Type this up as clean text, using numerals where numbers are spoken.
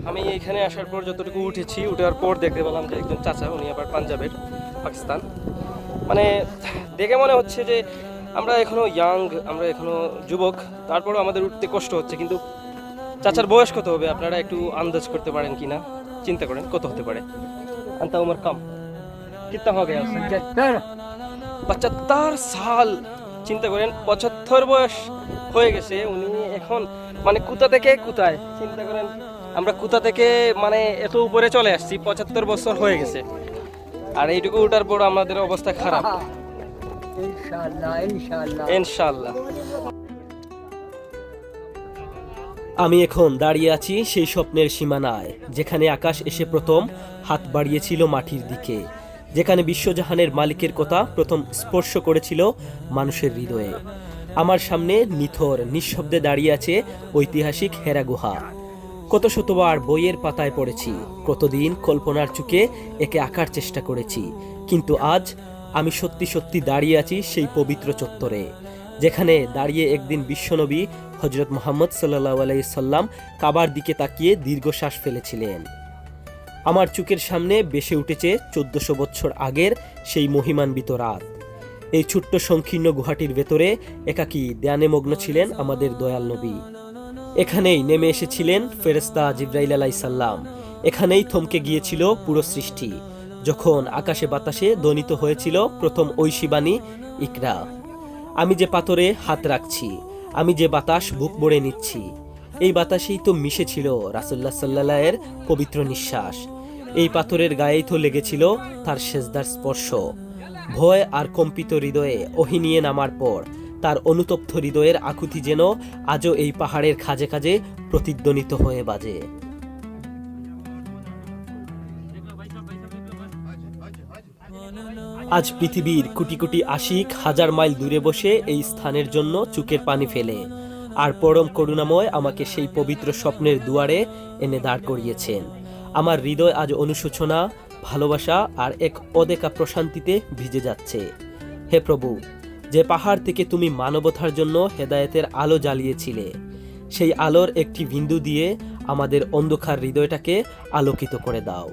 আমি এখানে আসার পর যতটুকু উঠেছি, উঠার পর দেখতে পেলাম যে একজন চাচা, উনি আবার পাঞ্জাবের, পাকিস্তান। মানে দেখে মনে হচ্ছে যে আমরা এখনো ইয়াং, আমরা এখনো যুবক, তারপরও আমাদের উঠতে কষ্ট হচ্ছে। কিন্তু চাচার বয়স কত হবে আপনারা একটু আন্দাজ করতে পারেন কি না? চিন্তা করেন কত হতে পারে। আন্তা উমর কম কিতনা হো গয়া? 75 সাল। চিন্তা করেন 75 বয়স হয়ে গেছে উনি এখন, মানে কোথা থেকে কোথায়, চিন্তা করেন। আমরা কোথা থেকে মানে এত উপরে চলে আসছি, 75 বছর হয়ে গেছে। আর এইটুকু উঠার পর আমাদের অবস্থা খারাপ। ইনশাআল্লাহ ইনশাআল্লাহ ইনশাআল্লাহ। আমি এখন দাঁড়িয়ে আছি সেই স্বপ্নের সীমানায়, যেখানে আকাশ এসে প্রথম হাত বাড়িয়েছিল মাটির দিকে, যেখানে বিশ্বজাহানের মালিকের কথা প্রথম স্পর্শ করেছিল মানুষের হৃদয়ে। আমার সামনে নিথর নিঃশব্দে দাঁড়িয়ে আছে ঐতিহাসিক হেরা গুহা। কত শতবার বইয়ের পাতায় পড়েছি, কতদিন কল্পনার চুকে একে আঁকার চেষ্টা করেছি, কিন্তু আজ আমি সত্যি সত্যি দাঁড়িয়ে আছি সেই পবিত্র চত্বরে, যেখানে দাঁড়িয়ে একদিন বিশ্বনবী হজরত মুহাম্মদ সাল্লাল্লাহু আলাইহি সাল্লাম কাবার দিকে তাকিয়ে দীর্ঘশ্বাস ফেলেছিলেন। আমার চোখের সামনে ভেসে উঠেছে 1400 বছর আগের সেই মহিমান্বিত রাত। এই ছোট্ট সংকীর্ণ গুহাটির ভেতরে একাকী ধ্যানে মগ্ন ছিলেন আমাদের দয়াল নবী। এখানেই নেমে এসেছিলেন ফেরেশতা জিবরাইল আলাইহিস সালাম। এখানেই থমকে গিয়েছিল পুরো সৃষ্টি, যখন আকাশে বাতাসে ধ্বনিত হয়েছিল প্রথম ঐশী বাণী ইকরা। আমি যে পাথরে হাত রাখছি, আমি যে বাতাস বুক ভরে নিচ্ছি, এই বাতাসেই তো মিশেছিল রাসূলুল্লাহ সাল্লাল্লাহু এর পবিত্র নিঃশ্বাস। এই পাথরের গায়েই তো লেগেছিল তার সেজদার স্পর্শ। ভয় আর কম্পিত হৃদয়ে ওহী নিয়ে নামার পর তার অনুতপ্ত হৃদয়ের আকুতি যেন আজও এই পাহাড়ের খাজে খাজে প্রতিধ্বনিত হয়ে বাজে। আজ পৃথিবীর কোটি কোটি আশিক হাজার মাইল দূরে বসে এই স্থানের জন্য চোখের পানি ফেলে, আর পরম করুণাময় আমাকে সেই পবিত্র স্বপ্নের দুয়ারে এনে দাঁড় করিয়েছেন। আমার হৃদয় আজ অনুশোচনা, ভালোবাসা আর এক অদেখা প্রশান্তিতে ভিজে যাচ্ছে। হে প্রভু, যে পাহাড় থেকে তুমি মানবতার জন্য হেদায়েতের আলো জ্বালিয়েছিলে, সেই আলোর একটি বিন্দু দিয়ে আমাদের অন্ধকার হৃদয়টাকে আলোকিত করে দাও।